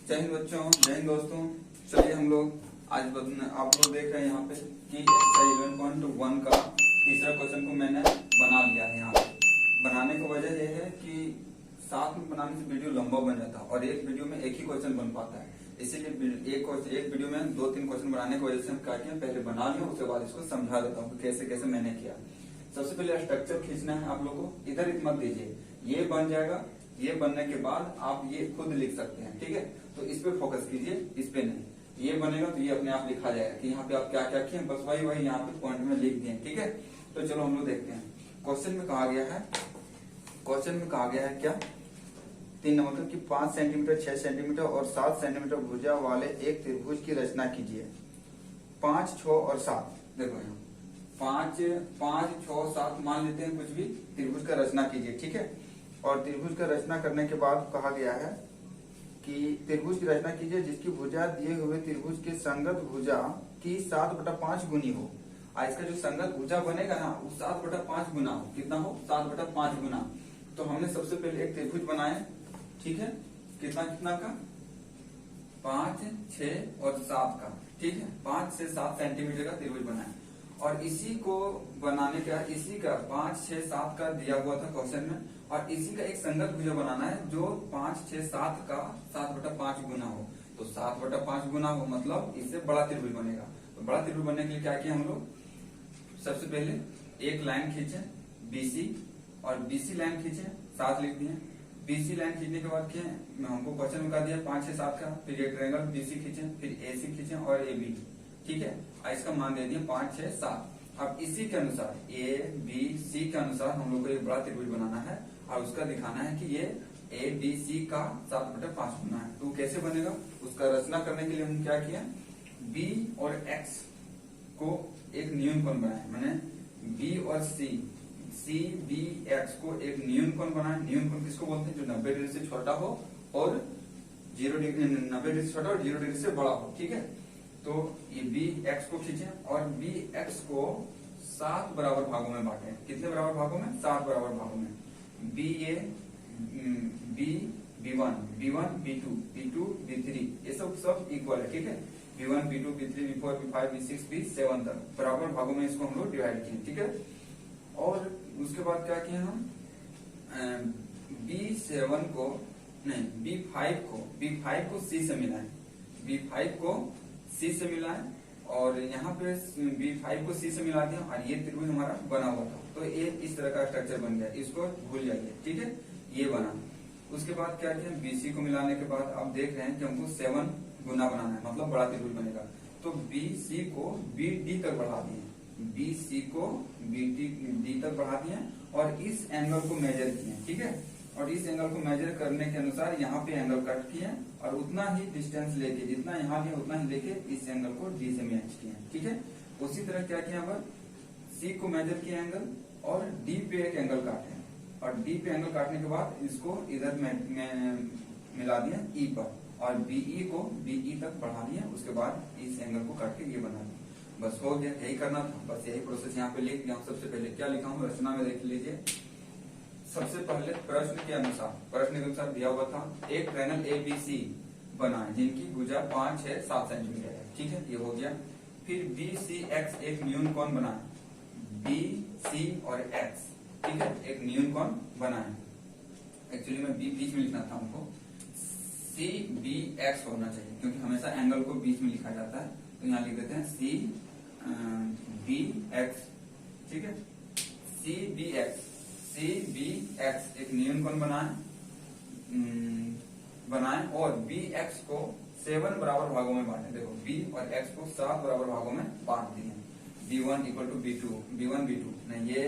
जय हिंद बच्चों, जय हिंद दोस्तों। चलिए हम लोग आज आप लोग देख रहे हैं यहाँ पे कि एक्सरसाइज 11.1 का तीसरा क्वेश्चन को मैंने बना लिया है। यहाँ पे बनाने की वजह यह है कि साथ में बनाने से वीडियो लंबा बन जाता है और एक वीडियो में एक ही क्वेश्चन बन पाता है। इसीलिए एक वीडियो में 2-3 क्वेश्चन बनाने की वजह से हम क्या किया, पहले बना लिया, उसके बाद इसको समझा देता हूँ कैसे कैसे मैंने किया। सबसे पहले स्ट्रक्चर खींचना है आप लोग को, इधर मत दीजिए, ये बन जाएगा। ये बनने के बाद आप ये खुद लिख सकते हैं, ठीक है। तो इस पे फोकस कीजिए, इस पे नहीं। ये बनेगा तो ये अपने आप लिखा जाएगा कि यहाँ पे आप क्या क्या किए, बस वही यहाँ पे पॉइंट में लिख दिए, ठीक है। तो चलो हम लोग देखते हैं। क्वेश्चन में कहा गया है क्या, 3 नंबर की 5 सेंटीमीटर, 6 सेंटीमीटर और 7 सेंटीमीटर भुजा वाले एक त्रिभुज की रचना कीजिए। 5, 6 और 7, देखो यहाँ 5, 6, 7 मान लेते हैं, कुछ भी त्रिभुज का रचना कीजिए, ठीक है। और त्रिभुज का रचना करने के बाद कहा गया है कि त्रिभुज की रचना कीजिए जिसकी भुजा दिए हुए त्रिभुज के संगत भुजा की 7/5 गुनी हो। इसका जो संगत भुजा बनेगा ना वो 7/5 गुना हो। कितना हो? 7/5 गुना। तो हमने सबसे पहले एक त्रिभुज बनाए, ठीक है। कितना का? 5, 6 और 7 का, ठीक है। 5 से 7 सेंटीमीटर का त्रिभुज बनाए और इसी को बनाने का, इसी का 5, 6, 7 का दिया हुआ था क्वेश्चन में, और इसी का एक संगत भुजा बनाना है जो 5, 6, 7 का 7/5 गुना हो। तो 7/5 गुना हो मतलब इससे बड़ा त्रिभुज बनेगा। तो बड़ा त्रिभुज बनने के लिए क्या किया हम लोग, सबसे पहले एक लाइन खींचे BC, और BC लाइन खींचे, 7 लिख दिए। BC लाइन खींचने के बाद क्या हमको क्वेश्चन में कहा दिया 5, 6, 7 का, फिर एक ट्रायंगल BC खींचे, फिर AC खींचे और AB, ठीक है। इसका मान दे दिए 5, 6, 7। अब इसी के अनुसार ABC के अनुसार हम लोग को एक बड़ा त्रिभुज बनाना है और उसका दिखाना है कि ये ABC का 7/5 गुना है। तो कैसे बनेगा, उसका रचना करने के लिए हम क्या किया, B और X को एक न्यूनकोण बनाए, मैंने B और CBX को एक न्यूनकोण बनाए। न्यूनकोण किसको बोलते हैं? जो 90 डिग्री से छोटा हो और 0 डिग्री, 90 डिग्री से छोटा और 0 डिग्री से बड़ा हो, ठीक है। तो ये BX को खींचे और BX को 7 बराबर भागों में बांटे। कितने बराबर भागों में? 7 बराबर भागों में। BA, B1, B1, B2, B2, B3, ये सब इक्वल है, ठीक है। B1, B2, B3, B4, B5, B6, B7 तक बराबर भागों में इसको हम लोग डिवाइड किए, ठीक है। और उसके बाद क्या किए हम, B7 को नहीं, B5 को C से मिलाएं, B5 को C से मिलाएं और यहाँ पे B5 को C से मिला दिया और ये त्रिभुज हमारा बना हुआ था। तो ये इस तरह का स्ट्रक्चर बन गया, इसको भूल जाइए, ठीक है। ये बना। उसके बाद क्या किया, BC को मिलाने के बाद आप देख रहे हैं कि हमको 7 गुना बनाना है, मतलब बड़ा त्रिभुज बनेगा। तो BC को BD तक बढ़ा दिए, BC को BD तक बढ़ा दिए और इस एंगल को मेजर किए, ठीक है। और इस एंगल को मेजर करने के अनुसार यहाँ पे एंगल कट किए और उतना ही डिस्टेंस लेके, जितना यहाँ लिया उतना ही लेके इस एंगल को D से मैच किए, ठीक है। उसी तरह क्या किया, अब C को मेजर किया एंगल और D पे एक एंगल काटे और D पे एंगल काटने के बाद इसको इधर में मिला दिया E पर और BE को BE तक बढ़ा दिया। उसके बाद इस एंगल को काट के ये बना दिया। बस हो गया, यही करना था, बस यही प्रोसेस यहाँ पे लिख दिया। सबसे पहले क्या लिखा हूँ, रचना में देख लीजिए। सबसे पहले प्रश्न के अनुसार दिया हुआ था एक ट्रायंगल ABC बनाए जिनकी भुजा 5, 6, 7 सेंटीमीटर है, ठीक है, ये हो गया। फिर BCX एक न्यूनकोण बनाए, BC और X, ठीक है, एक न्यूनकोण बनाए। एक्चुअली में B बीच में लिखना था हमको, CBX होना चाहिए क्योंकि हमेशा एंगल को बीच में लिखा जाता है। तो यहाँ लिख देते हैं CBX, ठीक है। CBX एक न्यूनकोण बनाए और BX को 7 बराबर भागों में बांटे। देखो B और X को 7 बराबर भागों में बांट दिए। B1 equal to B2, B1 B2 नहीं, ये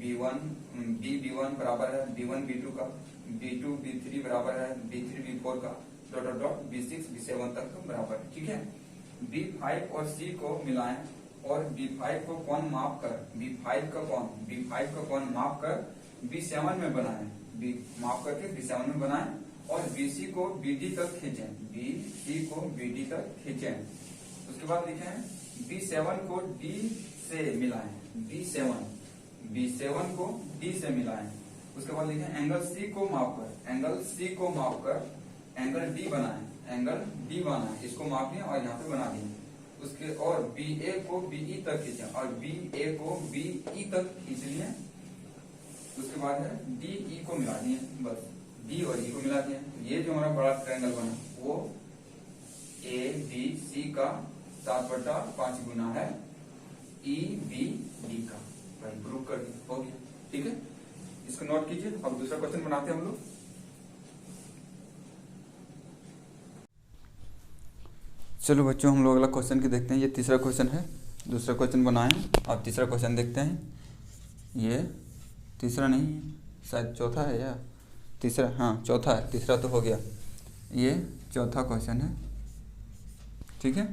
B1 बराबर है B1 B2 का, B2 B3 बराबर है B3 B4 का, डॉट B6 B7 तक बराबर है, ठीक है। B5 और C को मिलाएं और B5 को कोण माप कर, B5 का कोण माप कर B7 में बनाएं, माप करके B7 में बनाएं और BC को BD तक खींचें, उसके बाद लिखे हैं B7 को D से मिलाएं, B7 को D से मिलाएं। उसके बाद लिखे एंगल C को माप कर एंगल D बनाएं, एंगल बी बना है, इसको माप लिया और यहाँ पे बना दिए। उसके और बी ए को बीई तक खींचे और बी ए को बीई तक खींच लिए। उसके बाद है डी ई को मिला दिए, बस डी और ई को मिला दिए। ये जो हमारा बड़ा ट्रायंगल बना वो ए बी सी का 7/5 गुना है ई बी डी का, भाई ग्रुप कर दिया, हो गया। ठीक है, इसको नोट कीजिए। अब दूसरा क्वेश्चन बनाते हैं हम लोग। चलो बच्चों, हम लोग अगला क्वेश्चन की देखते हैं। ये तीसरा क्वेश्चन है, दूसरा क्वेश्चन बनाए। अब तीसरा क्वेश्चन देखते हैं। ये तीसरा नहीं, शायद चौथा है या तीसरा, हाँ चौथा है, तीसरा तो हो गया। ये चौथा क्वेश्चन है, ठीक है।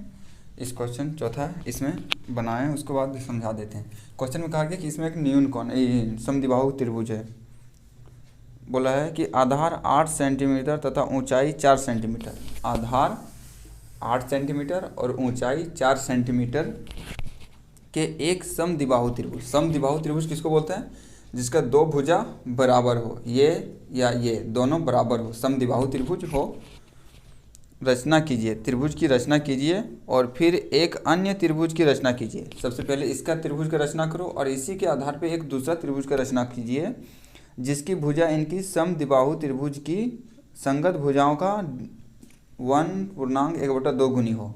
इस क्वेश्चन चौथा है, इसमें बनाए, उसके बाद समझा देते हैं। क्वेश्चन में कहा गया कि इसमें एक न्यूनकोण समद्विबाहु त्रिभुज है। बोला है कि आधार 8 सेंटीमीटर तथा ऊंचाई 4 सेंटीमीटर, आधार 8 सेंटीमीटर और ऊंचाई 4 सेंटीमीटर के एक समद्विबाहु त्रिभुज। समद्विबाहु त्रिभुज किसको बोलते हैं? जिसका दो भुजा बराबर हो, ये या ये दोनों बराबर हो, समद्विबाहु त्रिभुज हो। रचना कीजिए, त्रिभुज की रचना कीजिए और फिर एक अन्य त्रिभुज की रचना कीजिए। सबसे पहले इसका त्रिभुज का रचना करो और इसी के आधार पर एक दूसरा त्रिभुज का रचना कीजिए जिसकी भुजा इनकी समद्विबाहु त्रिभुज की संगत भुजाओं का 1/1/2 गुनी हो।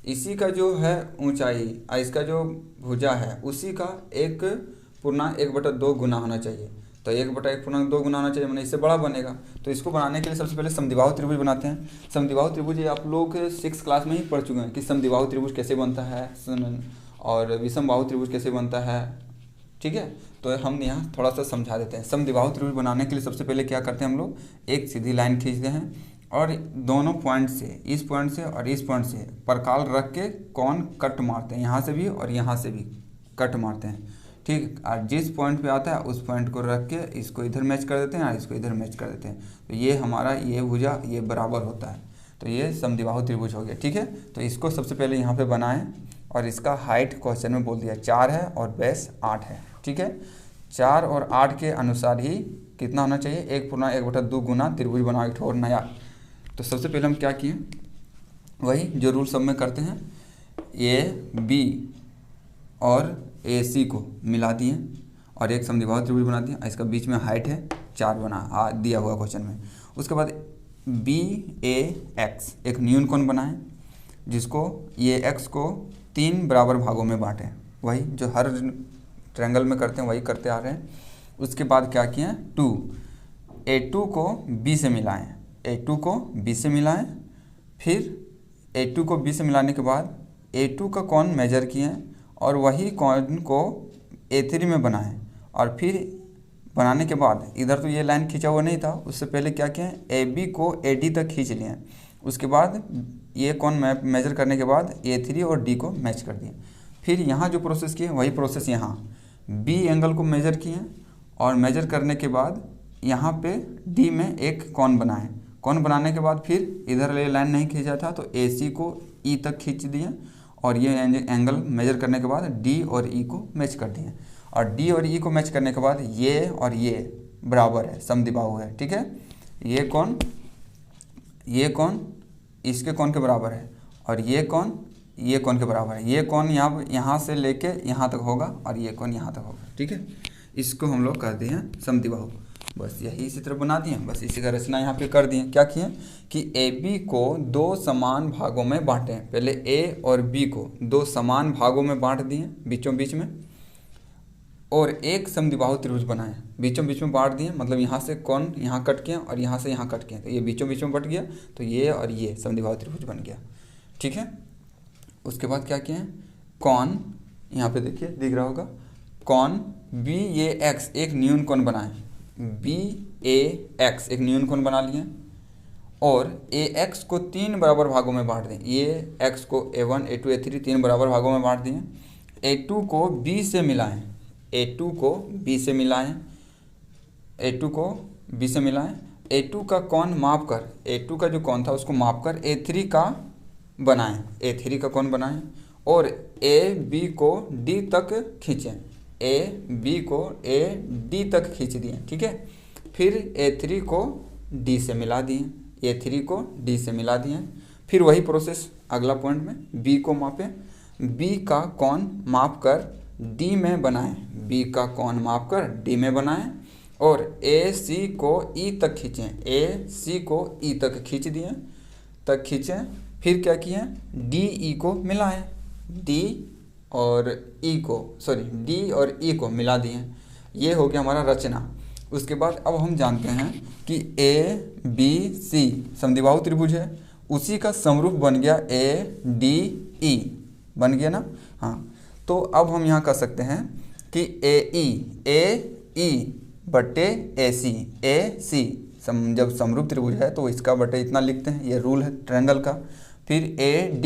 इसी का जो है ऊंचाई और इसका जो भुजा है उसी का 1/1/2 गुना होना चाहिए। तो 1/1/2 गुना होना चाहिए, मैंने इससे बड़ा बनेगा। तो इसको बनाने के लिए सबसे पहले समद्विबाहु त्रिभुज बनाते हैं। समद्विबाहु त्रिभुज ये आप लोग 6th क्लास में ही पढ़ चुके हैं कि समद्विबाहु त्रिभुज कैसे बनता है और विषमबाहु त्रिभुज कैसे बनता है, ठीक है। तो हम यहाँ थोड़ा सा समझा देते हैं। समद्विबाहु त्रिभुज बनाने के लिए सबसे पहले क्या करते हैं हम लोग, एक सीधी लाइन खींचते हैं और दोनों पॉइंट से, इस पॉइंट से और इस पॉइंट से परकाल रख के कौन कट मारते हैं, यहाँ से भी और यहाँ से भी कट मारते हैं, ठीक। और जिस पॉइंट पे आता है उस पॉइंट को रख के इसको इधर मैच कर देते हैं और इसको इधर मैच कर देते हैं। तो ये हमारा ये भुजा ये बराबर होता है। तो ये समद्विबाहु त्रिभुज हो गया, ठीक है। तो इसको सबसे पहले यहाँ पे बनाएं और इसका हाइट क्वेश्चन में बोल दिया 4 है और बेस 8 है, ठीक है। 4 और 8 के अनुसार ही कितना होना चाहिए, 1/1/2 गुना त्रिभुज बनाओ एक और नया। तो सबसे पहले हम क्या किए, वही जो रूल सब में करते हैं, ए बी और ए सी को मिला दिए और एक समद्विबाहु त्रिभुज बना दिया। इसका बीच में हाइट है 4 बना दिया हुआ क्वेश्चन में। उसके बाद बी ए एक्स एक न्यूनकोण बनाएं जिसको ये एक्स को 3 बराबर भागों में बांटें। वही जो हर ट्रायंगल में करते हैं वही करते आ रहे हैं। उसके बाद क्या किए, 2 A2 को B से मिलाएं, A2 को B से मिलाएं। फिर A2 को B से मिलाने के बाद A2 का कोण मेजर किए और वही कोण को A3 में बनाएं। और फिर बनाने के बाद इधर तो ये लाइन खींचा हुआ नहीं था, उससे पहले क्या किए, AB को AD तक खींच लिए। उसके बाद ये कोण मेजर करने के बाद A3 और D को मैच कर दिए। फिर यहाँ जो प्रोसेस किए वही प्रोसेस यहाँ B एंगल को मेजर किए और मेजर करने के बाद यहाँ पे D में एक कोण बनाए। कोण बनाने के बाद फिर इधर ये लाइन नहीं खींचा था तो AC को E तक खींच दिए और ये एंगल मेजर करने के बाद D और E को मैच कर दिए। और D और E को मैच करने के बाद ये और ये बराबर है, समद्विबाहु है, ठीक है। ये कोण इसके कोण के बराबर है और ये कोण के बराबर है। ये कोण यहाँ से लेके यहाँ तक होगा और ये कोण यहाँ तक होगा, ठीक है। इसको हम लोग कर दिए समद्विबाहु। बस यही इसी तरह बना दिए, बस इसी का रचना यहाँ पे कर दिए। क्या किए कि AB को 2 समान भागों में बांटें। पहले A और B को 2 समान भागों में बांट दिए बीचों बीच में और एक समद्विबाहु त्रिभुज बनाए, बीचों बीच में बांट दिए। मतलब यहाँ से कोण यहाँ कट किया और यहाँ से यहाँ कट किया, तो ये बीचों बीच में बट गया, तो ये और ये समद्विबाहु त्रिभुज बन गया, ठीक है। उसके बाद क्या किए, कोण यहाँ पे देखिए दिख रहा होगा, कोण BAX एक न्यूनकोण बनाए, BAX एक न्यूनकोण बना लिए और AX को 3 बराबर भागों में बांट दें। ये X को A1 A2 A3 3 बराबर भागों में बांट दिए। A2 को B से मिलाएं, A2 को B से मिलाएं, A2 को B से मिलाएं। A2 का कोण माप कर, A2 का जो कोण था उसको माप कर A3 का बनाएं, A3 का कोण बनाएं और AB को D तक खींचें, AB को AD तक खींच दिए, ठीक है। फिर A3 को D से मिला दिए, A3 को D से मिला दिए। फिर वही प्रोसेस अगला पॉइंट में B को मापें, B का कोण माप कर D में बनाएं, B का कोण माप कर D में बनाएं और AC को E तक खींचें, AC को E तक खींच दिए, तक खींचें। फिर क्या किए, DE को मिलाएं, D और E को मिला दिए। ये हो गया हमारा रचना। उसके बाद अब हम जानते हैं कि ABC समद्विबाहु त्रिभुज है, उसी का समरूप बन गया ADE, बन गया ना। हाँ, तो अब हम यहाँ कर सकते हैं कि AE बटे AC जब समरूप त्रिभुज है तो इसका बटे इतना लिखते हैं, ये रूल है ट्रायंगल का। फिर AD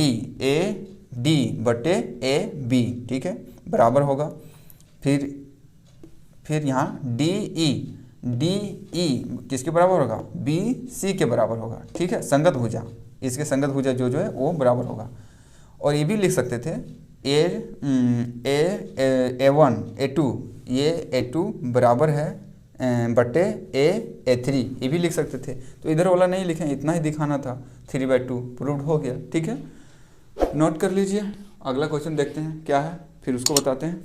बटे AB, ठीक है, बराबर होगा। फिर यहाँ DE किसके बराबर होगा, BC के बराबर होगा, ठीक है, संगत भुजा, इसके संगत भुजा जो है वो बराबर होगा। और ये भी लिख सकते थे A1 A2, ये A2 बराबर है बटे A3, ये भी लिख सकते थे। तो इधर वाला नहीं लिखें, इतना ही दिखाना था, 3/2 प्रूव्ड हो गया, ठीक है। नोट कर लीजिए, अगला क्वेश्चन देखते हैं क्या है, फिर उसको बताते हैं।